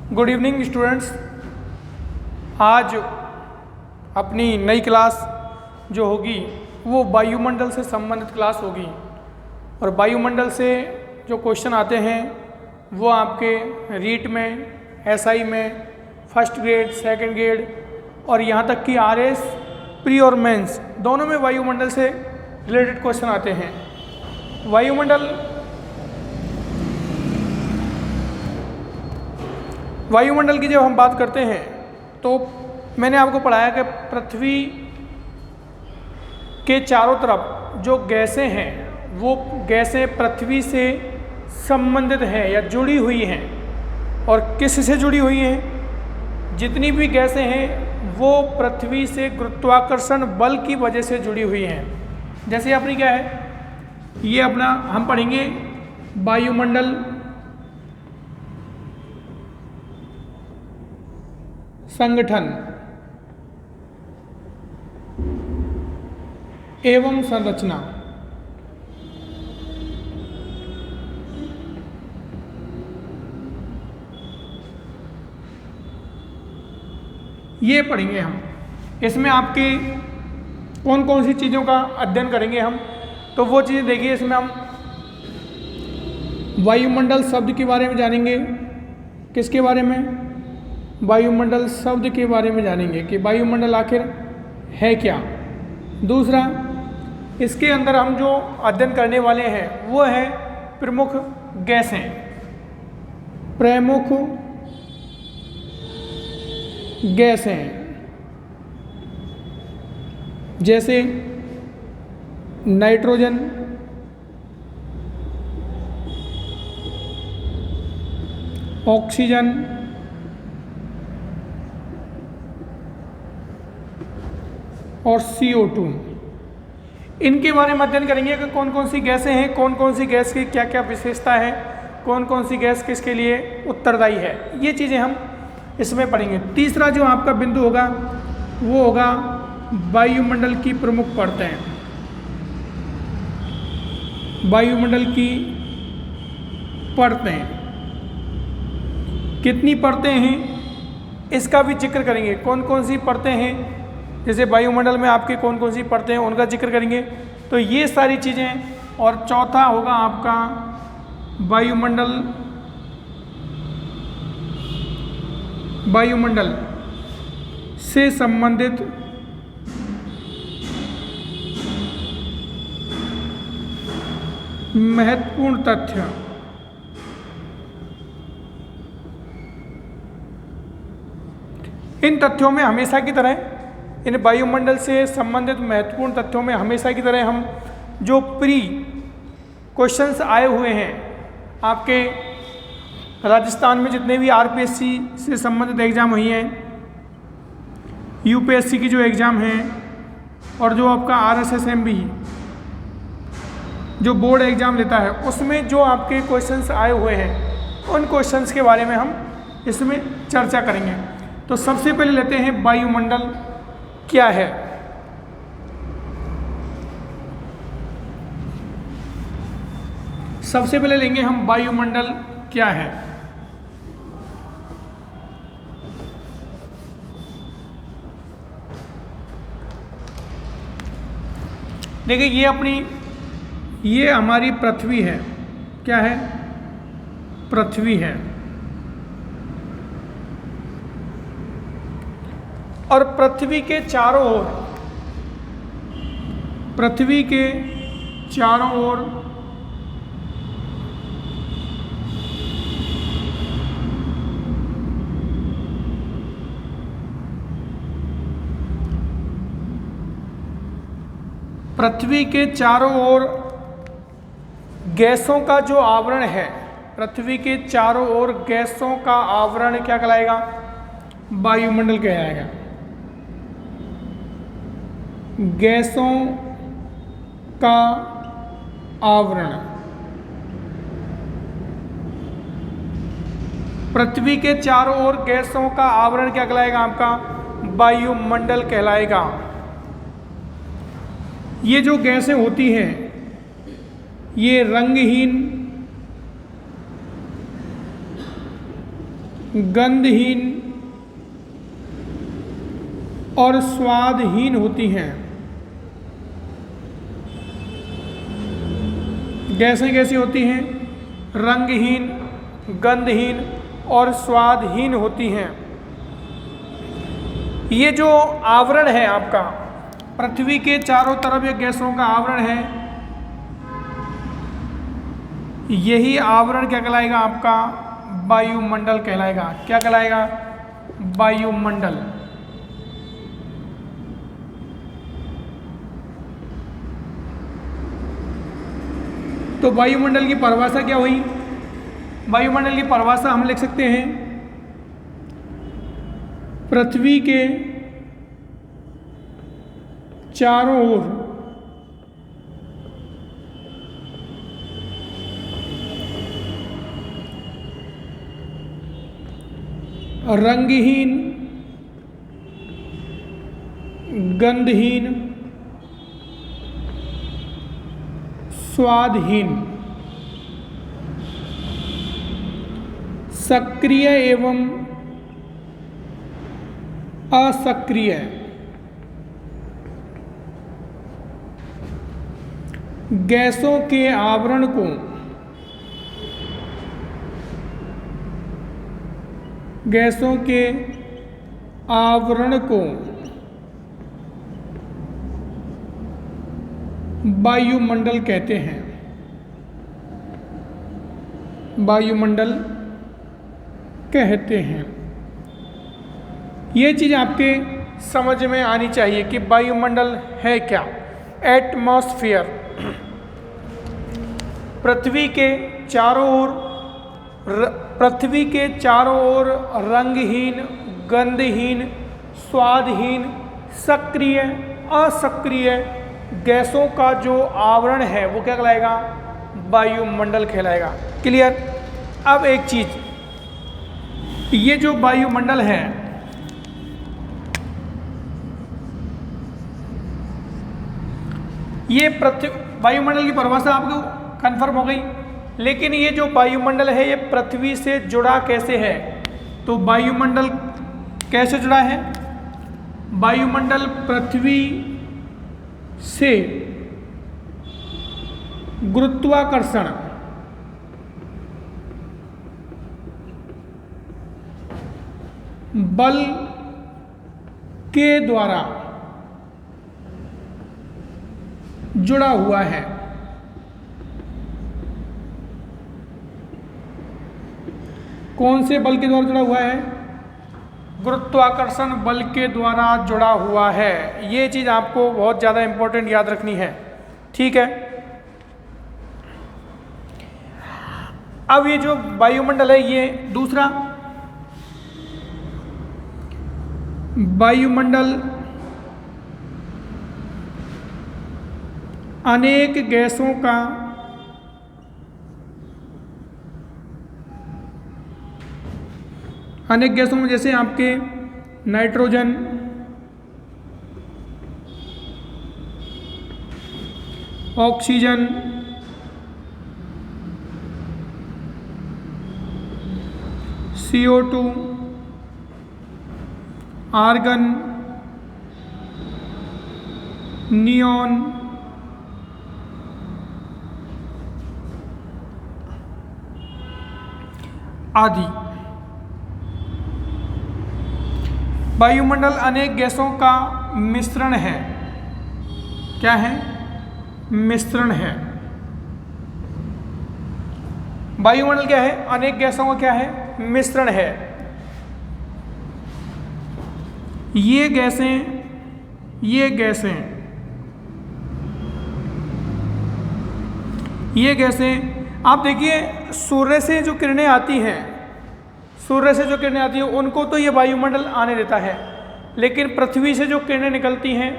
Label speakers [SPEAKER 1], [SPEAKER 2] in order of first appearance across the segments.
[SPEAKER 1] Good evening students. आज अपनी नई क्लास जो होगी वो वायुमंडल से संबंधित क्लास होगी और वायुमंडल से जो क्वेश्चन आते हैं वो आपके रीट में, एसआई में, फर्स्ट ग्रेड, सेकंड ग्रेड और यहाँ तक कि आरएस, प्री और मेंस दोनों में वायुमंडल से रिलेटेड क्वेश्चन आते हैं। वायुमंडल की जब हम बात करते हैं तो मैंने आपको पढ़ाया कि पृथ्वी के चारों तरफ जो गैसें हैं वो गैसें पृथ्वी से संबंधित हैं या जुड़ी हुई हैं। और किस से जुड़ी हुई हैं? जितनी भी गैसें हैं वो पृथ्वी से गुरुत्वाकर्षण बल की वजह से जुड़ी हुई हैं। जैसे अपनी क्या है, ये अपना हम पढ़ेंगे वायुमंडल संगठन एवं संरचना। ये पढ़ेंगे हम। इसमें आपके कौन कौन सी चीज़ों का अध्ययन करेंगे हम, तो वो चीज़ें देखिए। इसमें हम वायुमंडल शब्द के बारे में जानेंगे। किसके बारे में? वायुमंडल शब्द के बारे में जानेंगे कि वायुमंडल आखिर है क्या। दूसरा, इसके अंदर हम जो अध्ययन करने वाले हैं वो है प्रमुख गैसें। प्रमुख गैसें जैसे नाइट्रोजन, ऑक्सीजन, और CO2। इनके बारे में अध्ययन करेंगे कि कौन कौन सी गैसें हैं, कौन कौन सी गैस की क्या क्या विशेषता है, कौन कौन सी गैस किसके लिए उत्तरदायी है। ये चीज़ें हम इसमें पढ़ेंगे। तीसरा जो आपका बिंदु होगा वो होगा वायुमंडल की प्रमुख परतें। वायुमंडल की परतें कितनी परतें हैं इसका भी जिक्र करेंगे। कौन कौन सी परतें हैं, जैसे वायुमंडल में आपके कौन कौन सी परतें हैं उनका जिक्र करेंगे। तो ये सारी चीज़ें। और चौथा होगा आपका वायुमंडल से संबंधित महत्वपूर्ण तथ्य। इन तथ्यों में हमेशा की तरह, इन वायुमंडल से संबंधित महत्वपूर्ण तथ्यों में हमेशा की तरह हम जो प्री क्वेश्चंस आए हुए हैं आपके राजस्थान में, जितने भी आरपीएससी से संबंधित एग्ज़ाम हुई हैं, यूपीएससी की जो एग्ज़ाम हैं और जो आपका RSSMB जो बोर्ड एग्ज़ाम लेता है उसमें जो आपके क्वेश्चंस आए हुए हैं उन क्वेश्चंस के बारे में हम इसमें चर्चा करेंगे। तो सबसे पहले लेते हैं वायुमंडल क्या है। सबसे पहले लेंगे हम वायुमंडल क्या है। देखिए ये हमारी पृथ्वी है। क्या है? पृथ्वी है। और पृथ्वी के चारों ओर गैसों का जो आवरण है, पृथ्वी के चारों ओर गैसों का आवरण क्या कहलाएगा? वायुमंडल कहलाएगा। गैसों का आवरण पृथ्वी के चारों ओर गैसों का आवरण क्या कहलाएगा? आपका वायुमंडल कहलाएगा। ये जो गैसें होती हैं ये रंगहीन गंधहीन और स्वादहीन होती हैं। गैसें कैसी होती हैं? रंगहीन, गंधहीन और स्वादहीन होती हैं। ये जो आवरण है आपका, पृथ्वी के चारों तरफ ये गैसों का आवरण है, यही आवरण क्या कहलाएगा? आपका वायुमंडल कहलाएगा। क्या कहलाएगा? वायुमंडल। तो वायुमंडल की परिभाषा क्या हुई? वायुमंडल की परिभाषा हम लिख सकते हैं, पृथ्वी के चारों ओर रंगहीन, गंधहीन, स्वादहीन, सक्रिय एवं असक्रिय गैसों के आवरण को वायुमंडल कहते हैं। वायुमंडल कहते हैं। ये चीज़ आपके समझ में आनी चाहिए कि वायुमंडल है क्या। एटमॉस्फेयर, पृथ्वी के चारों ओर रंगहीन, गंधहीन, स्वादहीन, सक्रिय, असक्रिय गैसों का जो आवरण है वो क्या कहलाएगा? वायुमंडल कहलाएगा। क्लियर? अब एक चीज, ये जो वायुमंडल है, ये वायुमंडल की परिभाषा आपको कंफर्म हो गई। लेकिन ये जो वायुमंडल है ये पृथ्वी से जुड़ा कैसे है? तो वायुमंडल कैसे जुड़ा है? वायुमंडल पृथ्वी से गुरुत्वाकर्षण बल के द्वारा जुड़ा हुआ है। कौन से बल के द्वारा जुड़ा हुआ है? गुरुत्वाकर्षण बल के द्वारा जुड़ा हुआ है। ये चीज़ आपको बहुत ज़्यादा इंपॉर्टेंट याद रखनी है। ठीक है। अब ये जो वायुमंडल है, ये दूसरा वायुमंडल अनेक गैसों का में जैसे आपके nitrogen, oxygen, CO2, argon, neon, आदि। वायुमंडल अनेक गैसों का मिश्रण है। क्या है? मिश्रण है। वायुमंडल क्या है? अनेक गैसों का क्या है? मिश्रण है। ये गैसें आप देखिए, सूर्य से जो किरणें आती हैं, उनको तो ये वायुमंडल आने देता है, लेकिन पृथ्वी से जो किरणें निकलती हैं,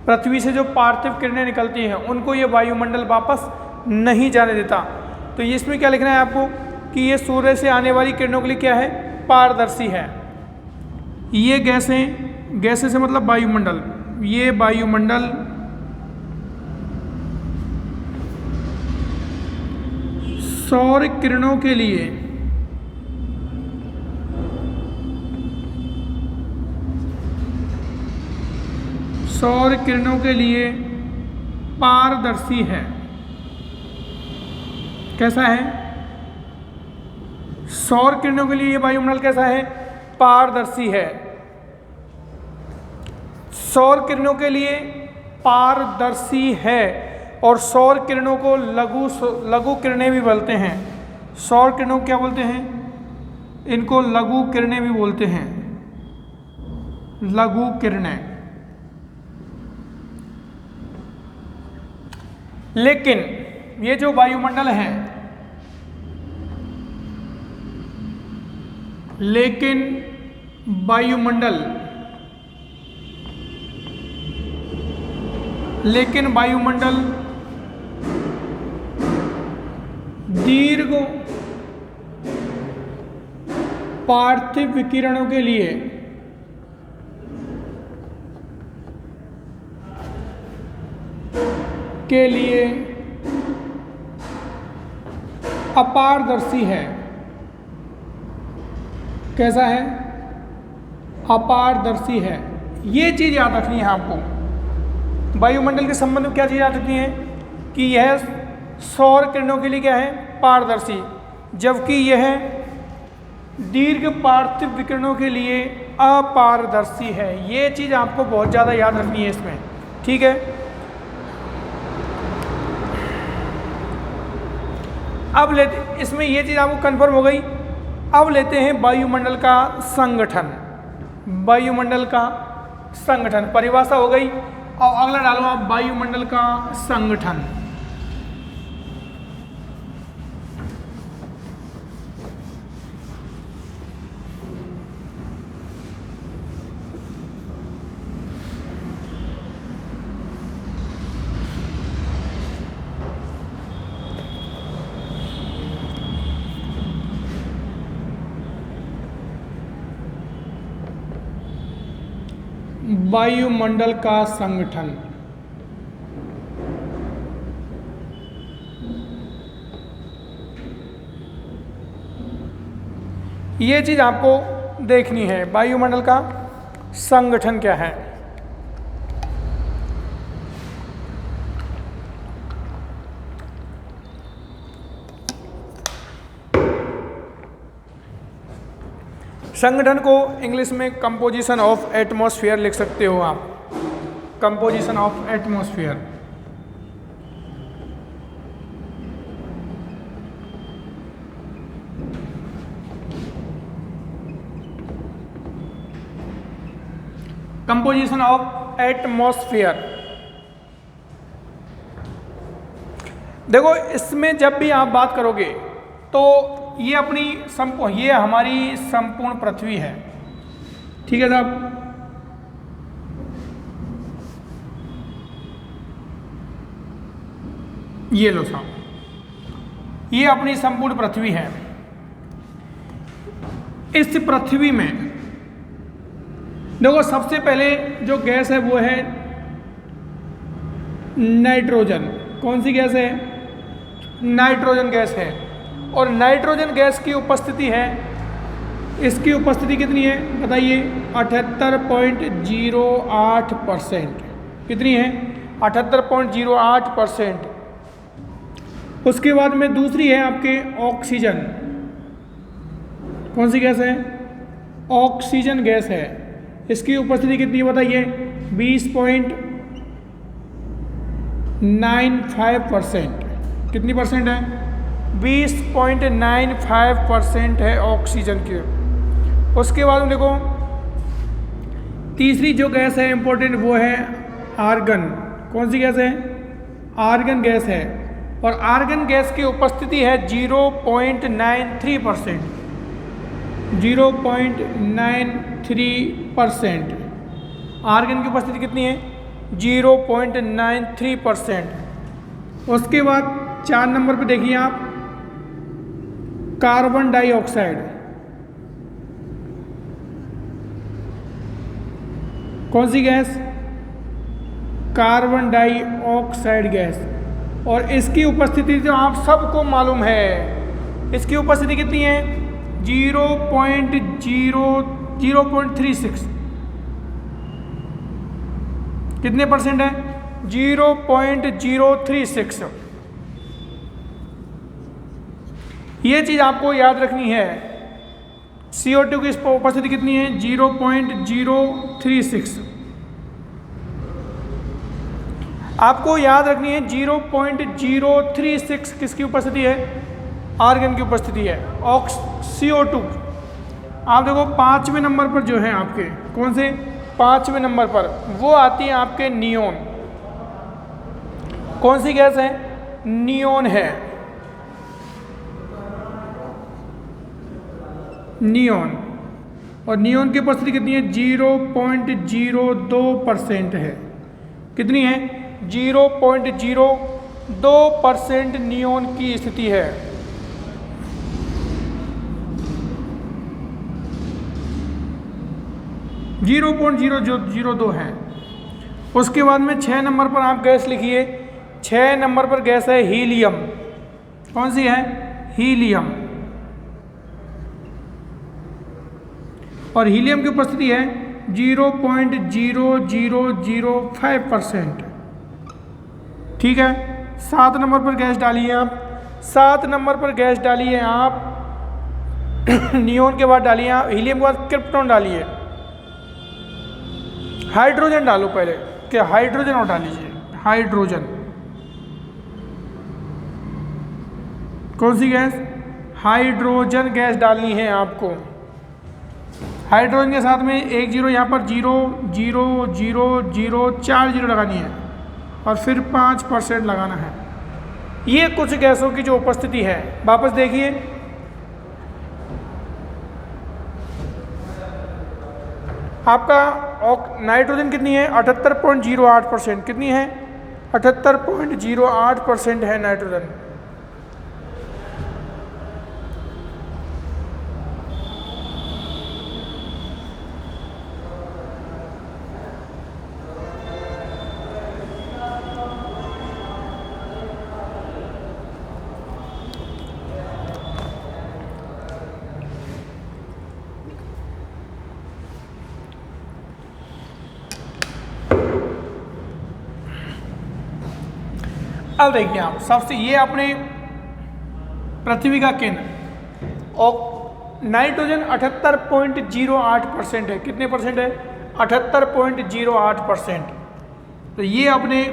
[SPEAKER 1] पृथ्वी से जो पार्थिव किरणें निकलती हैं, उनको ये वायुमंडल वापस नहीं जाने देता। तो इसमें क्या लिखना है आपको कि ये सूर्य से आने वाली किरणों के लिए क्या है? पारदर्शी है। ये गैसें से मतलब वायुमंडल, ये वायुमंडल सौर किरणों के लिए सौर किरणों के लिए पारदर्शी है। कैसा है? सौर किरणों के लिए ये वायुमंडल कैसा है? पारदर्शी है। सौर किरणों के लिए पारदर्शी है और सौर किरणों को लघु किरणें भी बोलते हैं। सौर किरणों को क्या बोलते हैं? इनको लघु किरणें भी बोलते हैं, लघु किरणें। लेकिन ये जो वायुमंडल है, लेकिन वायुमंडल दीर्घ पार्थिव विकिरणों के लिए अपारदर्शी है। कैसा है? अपारदर्शी है। ये चीज़ याद रखनी है आपको। वायुमंडल के संबंध में क्या चीज़ याद रखनी है कि यह सौर किरणों के लिए क्या है? पारदर्शी, जबकि यह दीर्घ पार्थिव विकिरणों के लिए अपारदर्शी है। ये चीज़ आपको बहुत ज़्यादा याद रखनी है इसमें, ठीक है। अब लेते, इसमें ये चीज़ आपको कंफर्म हो गई। अब लेते हैं वायुमंडल का संगठन। वायुमंडल का संगठन परिभाषा हो गई। और अगला डालो आप वायुमंडल का संगठन। वायुमंडल का संगठन। ये चीज आपको देखनी है, वायुमंडल का संगठन क्या है। संगठन को इंग्लिश में कंपोजिशन ऑफ एटमॉस्फेयर लिख सकते हो आप, composition of atmosphere. Composition of atmosphere. देखो इसमें जब भी आप बात करोगे तो ये ये हमारी संपूर्ण पृथ्वी है, ठीक है साहब। ये लो साहब, ये अपनी संपूर्ण पृथ्वी है। इस पृथ्वी में देखो सबसे पहले जो गैस है वो है नाइट्रोजन। कौन सी गैस है? नाइट्रोजन गैस है। और नाइट्रोजन गैस की उपस्थिति है, इसकी उपस्थिति कितनी है बताइए? 78.08%। कितनी है? 78.08%। उसके बाद में दूसरी है आपके ऑक्सीजन। कौन सी गैस है? ऑक्सीजन गैस है। इसकी उपस्थिति कितनी है बताइए? 20.95%। कितनी परसेंट है? 20.95% है ऑक्सीजन की। उसके बाद में देखो तीसरी जो गैस है इंपॉर्टेंट, वो है आर्गन। कौन सी गैस है? आर्गन गैस है। और आर्गन गैस की उपस्थिति है 0.93%। 0.93%। आर्गन की उपस्थिति कितनी है? 0.93%। उसके बाद 4 नंबर पे देखिए आप, कार्बन डाइऑक्साइड। कौन सी गैस? Carbon dioxide gas. और इसकी उपस्थिति जो आप सबको मालूम है, इसकी उपस्थिति कितनी है? 0.36। कितने परसेंट है? 0.036। ये चीज़ आपको याद रखनी है। CO2 की उपस्थिति कितनी है? 0.036। आपको याद रखनी है 0.036 किसकी उपस्थिति है? आर्गन की उपस्थिति है, CO2। आप देखो 5वें नंबर पर जो है आपके, कौन से 5वें नंबर पर, वो आती है आपके नियोन। कौन सी गैस है? नियोन है, नियोन। और नियोन की उपस्थिति कितनी है? 0.02% है। कितनी है? 0.02% नियोन की स्थिति है। जीरो 0.002 है। उसके बाद में 6 नंबर पर आप गैस लिखिए। 6 नंबर पर गैस है हीलियम। कौन सी है? हीलियम। और हीलियम की उपस्थिति है 0.0005%। ठीक है। 7 नंबर पर गैस डालिए आप। 7 नंबर पर गैस डालिए आप नियोन के बाद डालिए आप, हीलियम के बाद क्रिप्टॉन डालिए। हाइड्रोजन डालो पहले, क्या हाइड्रोजन और डाल लीजिए। हाइड्रोजन। कौन सी गैस? हाइड्रोजन गैस डालनी है आपको। हाइड्रोजन के साथ में एक जीरो, यहाँ पर 0.000 4 जीरो लगानी है और फिर 5% लगाना है। ये कुछ गैसों की जो उपस्थिति है। वापस देखिए, आपका नाइट्रोजन कितनी है? 78.08%। कितनी है? 78.08% है नाइट्रोजन। अब देखिए आप, सबसे ये अपने पृथ्वी का केंद्र और नाइट्रोजन 78.08% है। कितने परसेंट है? 78.08%। तो ये अपने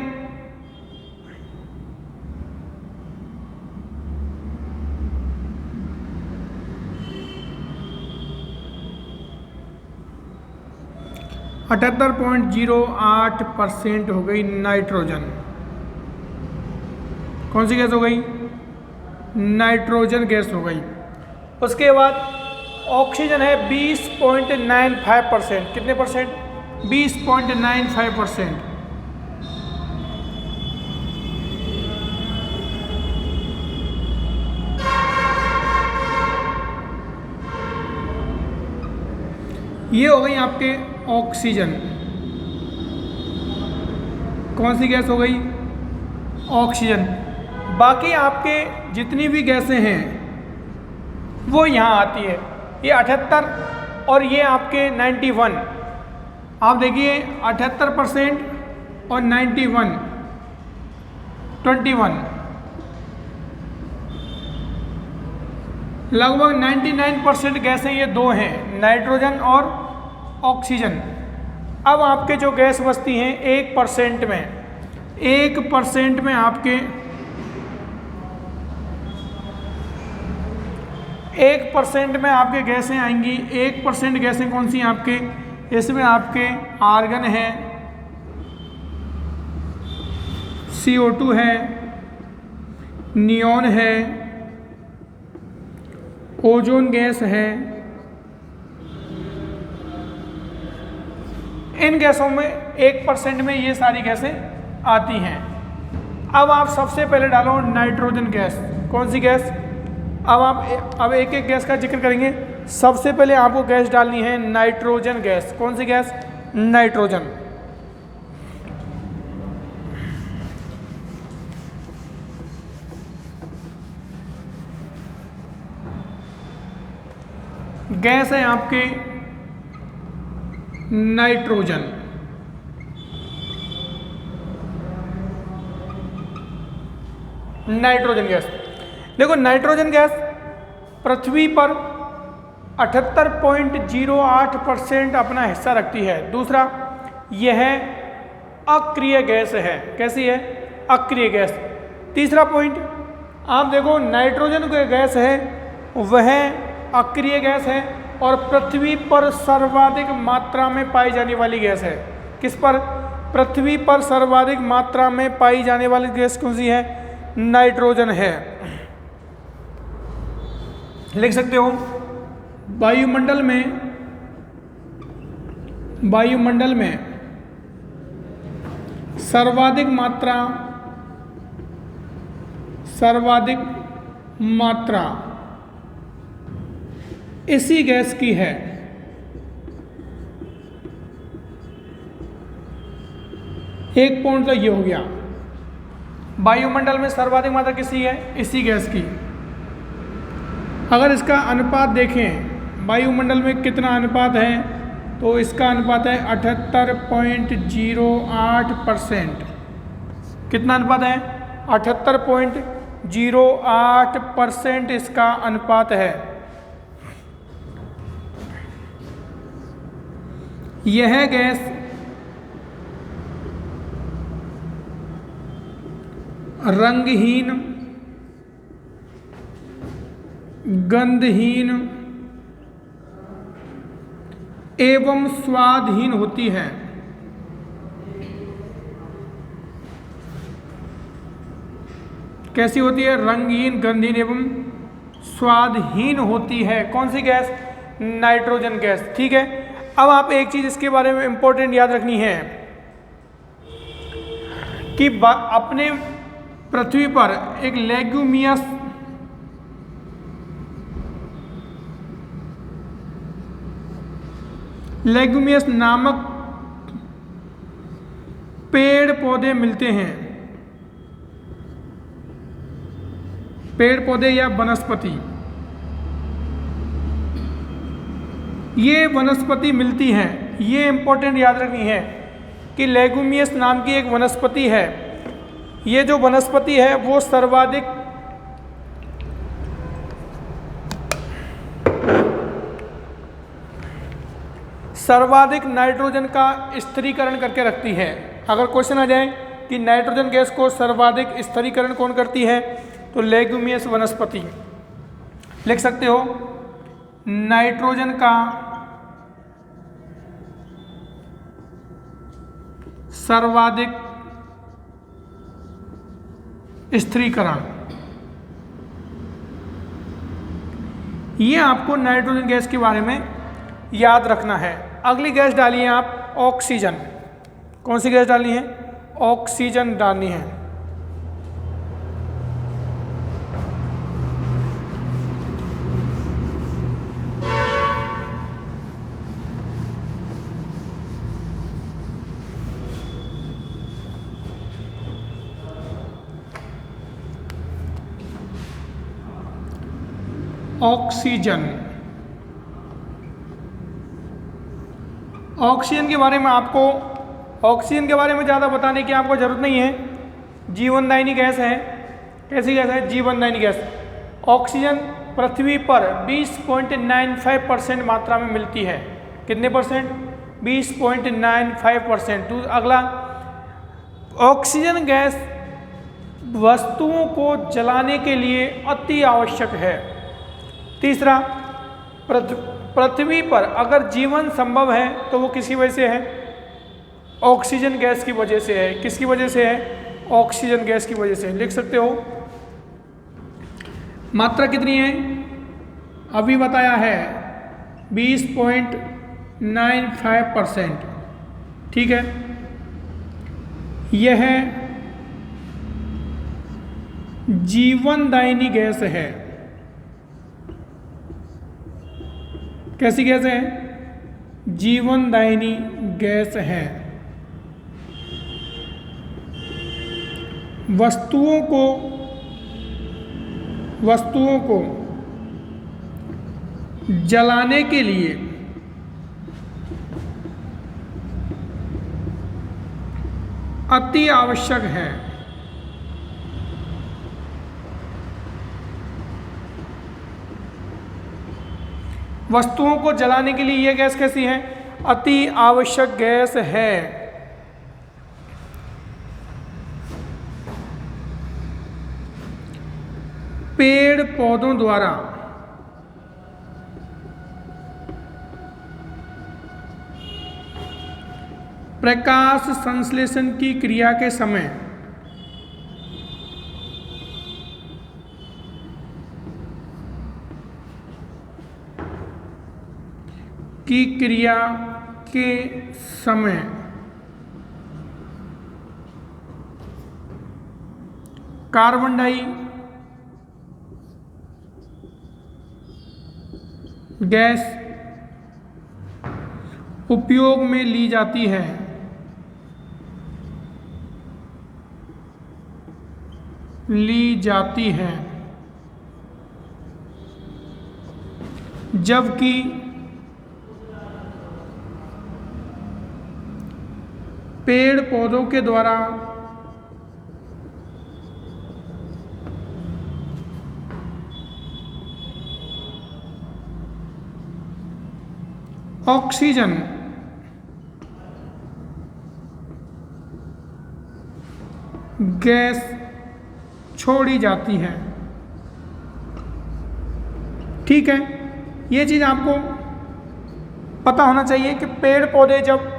[SPEAKER 1] अठहत्तर 0.08% हो गई नाइट्रोजन। कौन सी गैस हो गई? नाइट्रोजन गैस हो गई। उसके बाद ऑक्सीजन है 20.95%। कितने परसेंट? 20.95%। ये हो गई आपके ऑक्सीजन। कौन सी गैस हो गई? ऑक्सीजन। बाकी आपके जितनी भी गैसें हैं वो यहाँ आती है। ये 78 और ये आपके 91। आप देखिए 78% और 91, 21, लगभग 99% गैसें ये दो हैं, नाइट्रोजन और ऑक्सीजन। अब आपके जो गैस बचती हैं 1% में, 1% में आपके 1% में आपके गैसें आएंगी। 1% गैसें कौन सी हैं आपके? इसमें आपके आर्गन है, CO2 है, नियोन है, ओजोन गैस है। इन गैसों में 1% में ये सारी गैसें आती हैं। अब आप सबसे पहले डालो नाइट्रोजन गैस। कौन सी गैस? अब एक एक गैस का जिक्र करेंगे। सबसे पहले आपको गैस डालनी है नाइट्रोजन गैस। कौन सी गैस? नाइट्रोजन। गैस है आपके नाइट्रोजन। Nitrogen gas. देखो नाइट्रोजन गैस पृथ्वी पर 78.08% अपना हिस्सा रखती है। दूसरा, यह अक्रिय गैस है। कैसी है? अक्रिय गैस। तीसरा पॉइंट, आप देखो नाइट्रोजन गैस है वह अक्रिय गैस है और पृथ्वी पर सर्वाधिक मात्रा में पाई जाने वाली गैस है। किस पर? पृथ्वी पर सर्वाधिक मात्रा में पाई जाने वाली गैस कौन सी है? नाइट्रोजन है। लिख सकते हो वायुमंडल में सर्वाधिक मात्रा इसी गैस की है। एक पॉइंट तो ये हो गया, वायुमंडल में सर्वाधिक मात्रा किसी है? इसी गैस की। अगर इसका अनुपात देखें वायुमंडल में कितना अनुपात है, तो इसका अनुपात है 78.08%। कितना अनुपात है? 78.08% इसका अनुपात है। यह गैस रंगहीन, गंधहीन एवं स्वादहीन होती है। कैसी होती है? रंगहीन, गंधहीन एवं स्वादहीन होती है। कौन सी गैस? Nitrogen gas. ठीक है। अब आप एक चीज इसके बारे में इंपॉर्टेंट याद रखनी है कि अपने पृथ्वी पर एक लेग्यूमियस नामक पेड़ पौधे मिलते हैं। पेड़ पौधे या वनस्पति, ये वनस्पति मिलती हैं। ये इंपॉर्टेंट याद रखनी है कि लेग्यूमियस नाम की एक वनस्पति है। ये जो वनस्पति है वो सर्वाधिक नाइट्रोजन का स्थिरीकरण करके रखती है। अगर क्वेश्चन आ जाए कि नाइट्रोजन गैस को सर्वाधिक स्थिरीकरण कौन करती है, तो लेग्यूमियस वनस्पति। लिख सकते हो नाइट्रोजन का सर्वाधिक स्थिरीकरण। ये आपको नाइट्रोजन गैस के बारे में याद रखना है। अगली गैस डाली है आप ऑक्सीजन। कौन सी गैस डालनी है? ऑक्सीजन डालनी है। ऑक्सीजन के बारे में ऑक्सीजन के बारे में ज़्यादा बताने की आपको ज़रूरत नहीं है। जीवनदायिनी गैस है। कैसी गैस है? जीवनदायिनी गैस। ऑक्सीजन पृथ्वी पर 20.95% मात्रा में मिलती है। कितने परसेंट? 20.95%। अगला, ऑक्सीजन गैस वस्तुओं को जलाने के लिए अति आवश्यक है। तीसरा, पृथ्वी पर अगर जीवन संभव है तो वो किसकी वजह से है? ऑक्सीजन गैस की वजह से है। किसकी वजह से है? ऑक्सीजन गैस की वजह से। लिख सकते हो मात्रा कितनी है? अभी बताया है 20.95%। ठीक है। यह जीवनदायिनी गैस है। कैसी गैस है? जीवनदायिनी गैस है। वस्तुओं को जलाने के लिए अति आवश्यक है। वस्तुओं को जलाने के लिए यह गैस कैसी है? अति आवश्यक गैस है। पेड़ पौधों द्वारा प्रकाश संश्लेषण की क्रिया के समय कार्बन डाई गैस उपयोग में ली जाती है। जबकि पेड़ पौधों के द्वारा ऑक्सीजन गैस छोड़ी जाती है। ठीक है, ये चीज़ आपको पता होना चाहिए कि पेड़ पौधे जब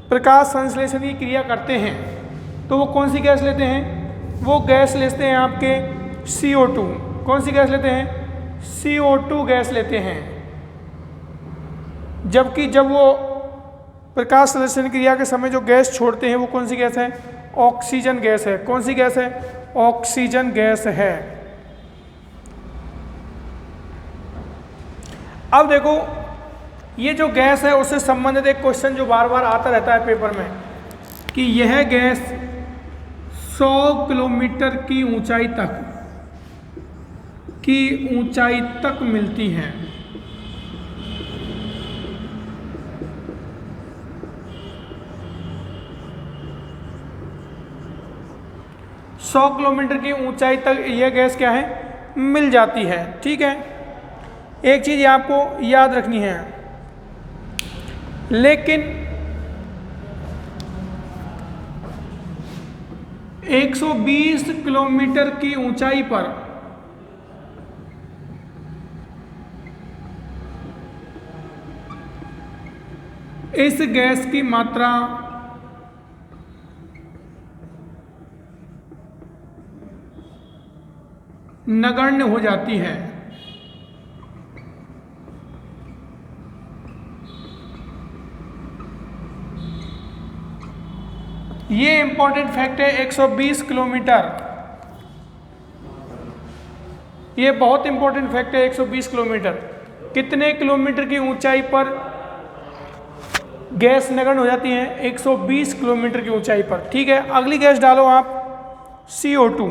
[SPEAKER 1] प्रकाश संश्लेषण की क्रिया करते हैं तो वो कौन सी गैस लेते हैं? वो गैस लेते हैं आपके CO2। कौन सी गैस लेते हैं? CO2 गैस लेते हैं। जबकि जब वो प्रकाश संश्लेषण क्रिया के समय जो गैस छोड़ते हैं वो कौन सी गैस है? ऑक्सीजन गैस है। कौन सी गैस है? ऑक्सीजन गैस है। अब देखो, ये जो गैस है उससे संबंधित एक क्वेश्चन जो बार बार आता रहता है पेपर में कि यह गैस 100 किलोमीटर की ऊंचाई तक मिलती है। सौ किलोमीटर की ऊंचाई तक यह गैस क्या है? मिल जाती है। ठीक है, एक चीज आपको याद रखनी है, लेकिन 120 किलोमीटर की ऊंचाई पर इस गैस की मात्रा नगण्य हो जाती है। ये इंपॉर्टेंट फैक्ट है। 120 किलोमीटर, ये बहुत इंपॉर्टेंट फैक्ट है। 120 किलोमीटर, कितने किलोमीटर की ऊंचाई पर गैस नगण्य हो जाती है? 120 किलोमीटर की ऊंचाई पर। ठीक है, अगली गैस डालो आप, CO2।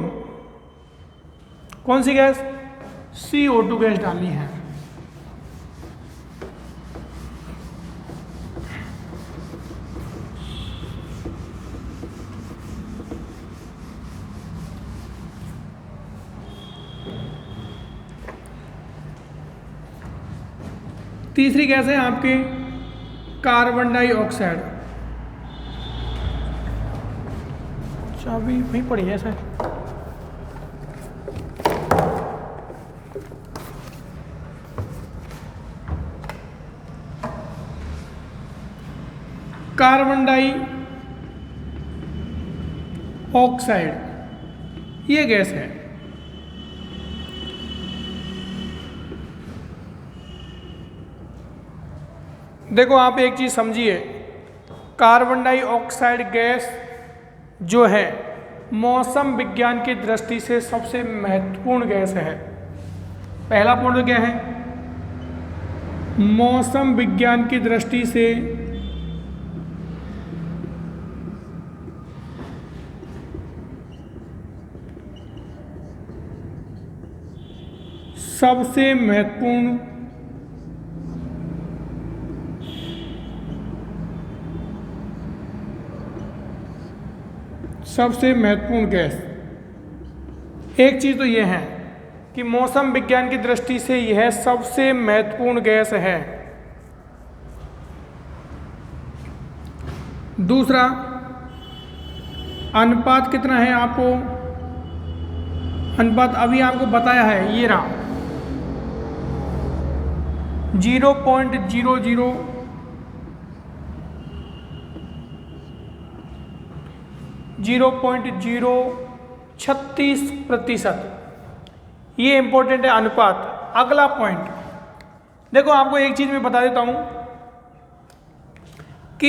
[SPEAKER 1] कौन सी गैस? CO2 गैस डालनी है। तीसरी गैस है आपके कार्बन डाइऑक्साइड। चाबी वहीं पड़ी है सर। कार्बन डाइऑक्साइड ये गैस है। देखो, आप एक चीज समझिए, कार्बन डाइऑक्साइड गैस जो है मौसम विज्ञान की दृष्टि से सबसे महत्वपूर्ण गैस है। पहला पॉइंट क्या है? मौसम विज्ञान की दृष्टि से सबसे महत्वपूर्ण गैस। एक चीज तो ये है कि मौसम विज्ञान की दृष्टि से यह सबसे महत्वपूर्ण गैस है। दूसरा, अनुपात कितना है आपको, अनुपात अभी आपको बताया है, ये रहा 0.036%। ये इंपॉर्टेंट है अनुपात। अगला पॉइंट देखो, आपको एक चीज मैं बता देता हूं कि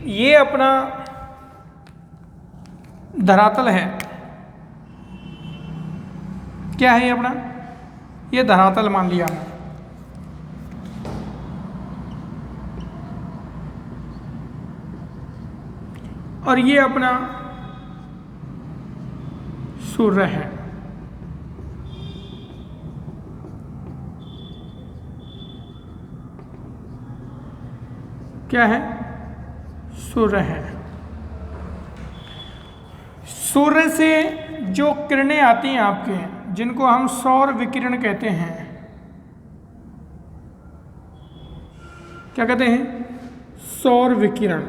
[SPEAKER 1] ये अपना धरातल है। क्या है ये अपना, ये धरातल मान लिया हमने। और ये अपना सूर्य है। क्या है, सूर्य है। सूर्य से जो किरणें आती हैं आपके, जिनको हम सौर विकिरण कहते हैं, क्या कहते हैं, सौर विकिरण।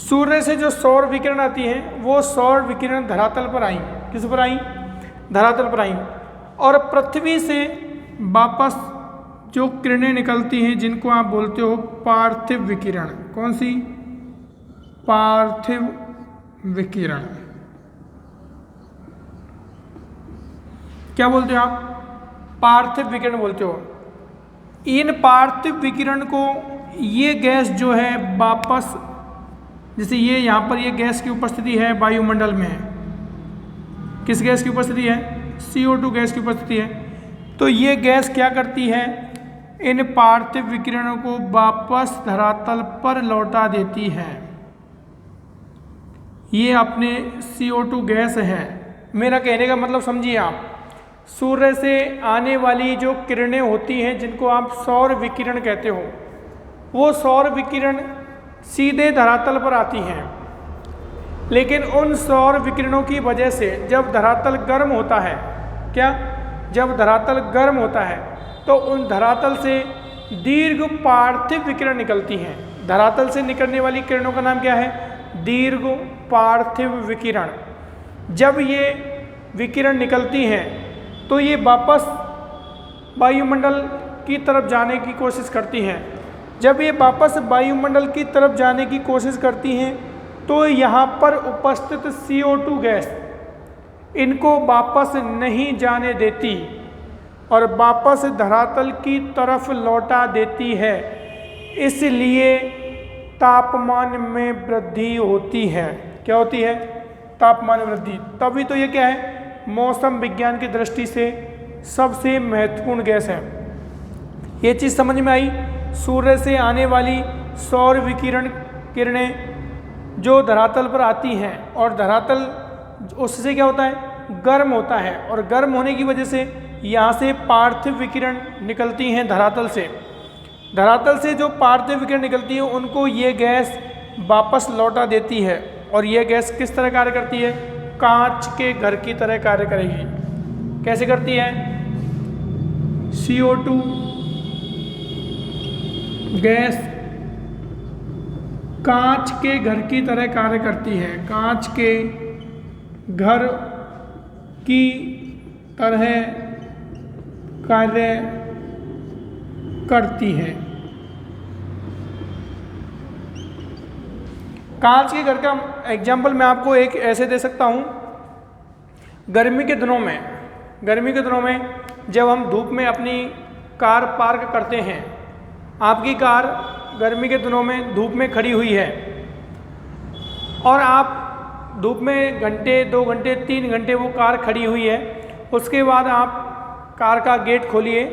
[SPEAKER 1] सूर्य से जो सौर विकिरण आती है वो सौर विकिरण धरातल पर आई। किस पर आई, धरातल पर आई। और पृथ्वी से वापस जो किरणें निकलती हैं जिनको आप बोलते हो पार्थिव विकिरण। कौन सी, पार्थिव विकिरण। क्या बोलते हो आप, पार्थिव विकिरण बोलते हो। इन पार्थिव विकिरण को ये गैस जो है वापस, जैसे ये यहाँ पर ये गैस की उपस्थिति है वायुमंडल में, किस गैस की उपस्थिति है, CO2 गैस की उपस्थिति है। तो ये गैस क्या करती है, इन पार्थिव विकिरणों को वापस धरातल पर लौटा देती है। ये अपने CO2 गैस है। मेरा कहने का मतलब समझिए आप, सूर्य से आने वाली जो किरणें होती हैं जिनको आप सौर विकिरण कहते हो, वो सौर विकिरण सीधे धरातल पर आती हैं। लेकिन उन सौर विकिरणों की वजह से जब धरातल गर्म होता है, क्या, जब धरातल गर्म होता है तो उन धरातल से दीर्घ पार्थिव विकिरण निकलती हैं। धरातल से निकलने वाली किरणों का नाम क्या है, दीर्घ पार्थिव विकिरण। जब ये विकिरण निकलती हैं तो ये वापस वायुमंडल की तरफ जाने की कोशिश करती हैं। जब ये वापस वायुमंडल की तरफ जाने की कोशिश करती हैं तो यहाँ पर उपस्थित CO2 गैस इनको वापस नहीं जाने देती और वापस धरातल की तरफ लौटा देती है। इसलिए तापमान में वृद्धि होती है। क्या होती है, तापमान में वृद्धि। तभी तो ये क्या है, मौसम विज्ञान की दृष्टि से सबसे महत्वपूर्ण गैस है। ये चीज़ समझ में आई। सूर्य से आने वाली सौर विकिरण किरणें जो धरातल पर आती हैं और धरातल उससे क्या होता है, गर्म होता है, और गर्म होने की वजह से यहाँ से पार्थिव विकिरण निकलती हैं धरातल से। धरातल से जो पार्थिव विकिरण निकलती है उनको ये गैस वापस लौटा देती है। और ये गैस किस तरह कार्य करती है, कांच के घर की तरह कार्य करेगी। कैसे करती है, CO2 गैस कांच के घर की तरह कार्य करती है। कांच के घर की तरह कार्य करती है। कांच के घर का एग्जाम्पल मैं आपको एक ऐसे दे सकता हूँ। गर्मी के दिनों में जब हम धूप में अपनी कार पार्क करते हैं, आपकी कार गर्मी के दिनों में धूप में खड़ी हुई है और आप धूप में घंटे, 2 घंटे, 3 घंटे वो कार खड़ी हुई है। उसके बाद आप कार का गेट खोलिए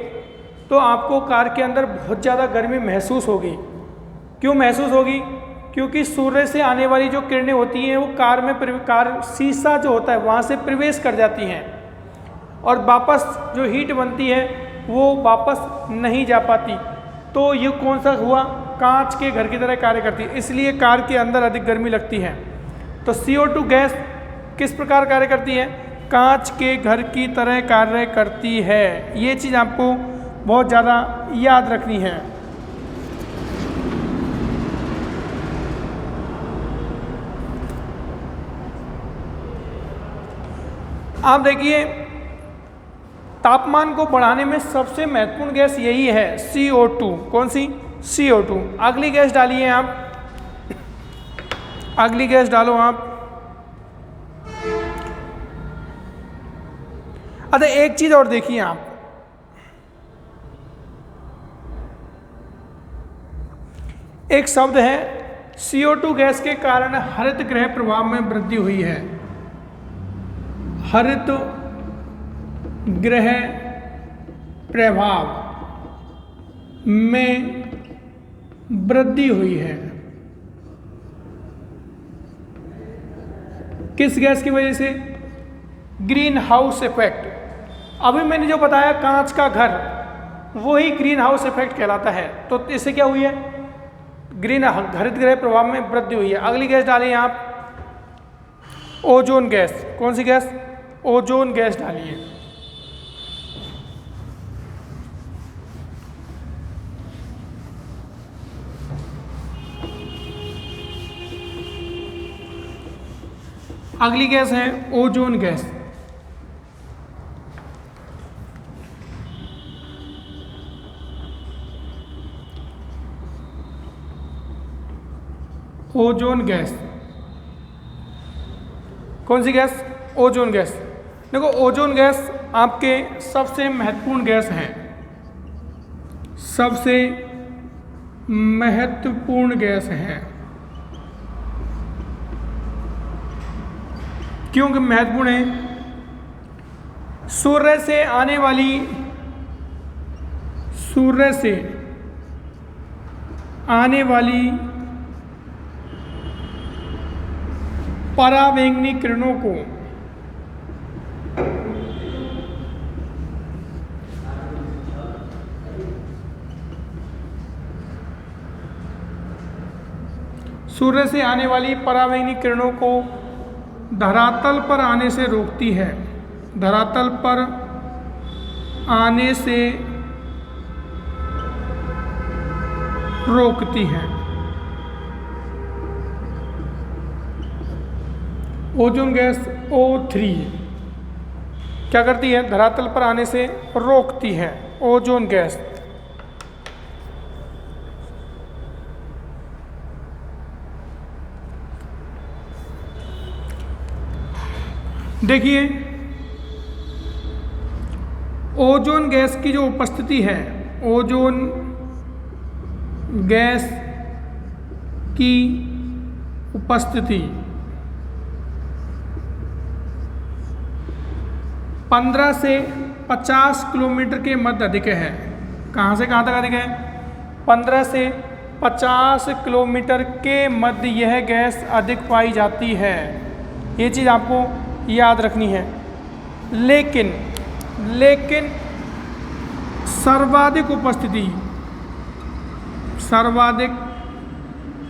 [SPEAKER 1] तो आपको कार के अंदर बहुत ज़्यादा गर्मी महसूस होगी। क्यों महसूस होगी, क्योंकि सूर्य से आने वाली जो किरणें होती हैं वो कार शीशा जो होता है वहाँ से प्रवेश कर जाती हैं और वापस जो हीट बनती है वो वापस नहीं जा पाती। तो ये कौन सा हुआ, कांच के घर की तरह कार्य करती है। इसलिए कार के अंदर अधिक गर्मी लगती है। तो CO2 गैस किस प्रकार कार्य करती है? कांच के घर की तरह कार्य करती है। ये चीज़ आपको बहुत ज़्यादा याद रखनी है। आप देखिए, तापमान को बढ़ाने में सबसे महत्वपूर्ण गैस यही है, CO2। कौन सी? CO2। अगली गैस डालिए आप, अगली गैस डालो आप। अच्छा, एक चीज और देखिए आप, एक शब्द है CO2 गैस के कारण हरित गृह प्रभाव में वृद्धि हुई है। हरित गृह प्रभाव में वृद्धि हुई है। किस गैस की वजह से? Green house effect. अभी मैंने जो बताया कांच का घर, वही ग्रीन हाउस इफेक्ट कहलाता है। तो इससे क्या हुई है? हरित गृह प्रभाव में वृद्धि हुई है। अगली गैस डालिए आप, ओजोन गैस। कौन सी गैस? ओजोन गैस डालिए। अगली गैस है ओजोन गैस। ओजोन गैस कौन सी गैस? Ozone gas. देखो, ओजोन गैस आपके सबसे महत्वपूर्ण गैस है, सबसे महत्वपूर्ण गैस है। क्योंकि महत्वपूर्ण है? सूर्य से आने वाली पराबैंगनी किरणों को सूर्य से आने वाली पराबैंगनी किरणों को धरातल पर आने से रोकती है। धरातल पर आने से रोकती है। ओजोन गैस O3 क्या करती है? धरातल पर आने से रोकती है। Ozone gas. देखिए, ओजोन गैस की जो उपस्थिति है, ओजोन गैस की उपस्थिति 15 से 50 किलोमीटर के मध्य अधिक है। कहाँ से कहाँ तक अधिक है? 15 से 50 किलोमीटर के मध्य यह गैस अधिक पाई जाती है। ये चीज़ आपको याद रखनी है। लेकिन सर्वाधिक उपस्थिति, सर्वाधिक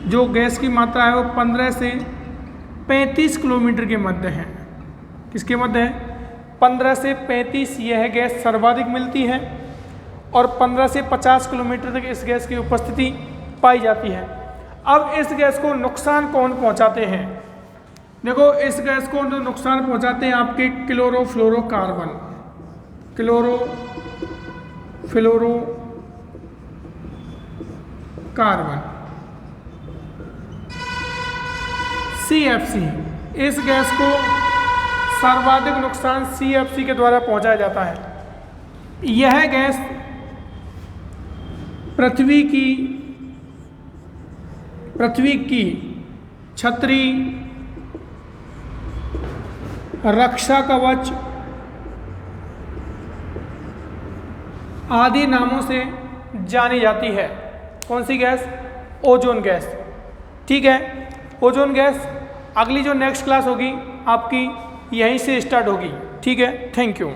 [SPEAKER 1] जो गैस की मात्रा है वो 15 से 35 किलोमीटर के मध्य है। किसके मध्य है? 15 से 35 यह गैस सर्वाधिक मिलती है और 15 से 50 किलोमीटर तक इस गैस की उपस्थिति पाई जाती है। अब इस गैस को नुकसान कौन पहुंचाते हैं? देखो, इस गैस को जो नुकसान पहुंचाते हैं आपके क्लोरोफ्लोरोकार्बन, CFC। इस गैस को सर्वाधिक नुकसान CFC के द्वारा पहुंचाया जाता है। यह गैस पृथ्वी की छतरी, रक्षा कवच आदि नामों से जानी जाती है। कौन सी गैस? Ozone gas. ठीक है, ओजोन गैस अगली जो नेक्स्ट क्लास होगी आपकी यहीं से स्टार्ट होगी। ठीक है, थैंक यू।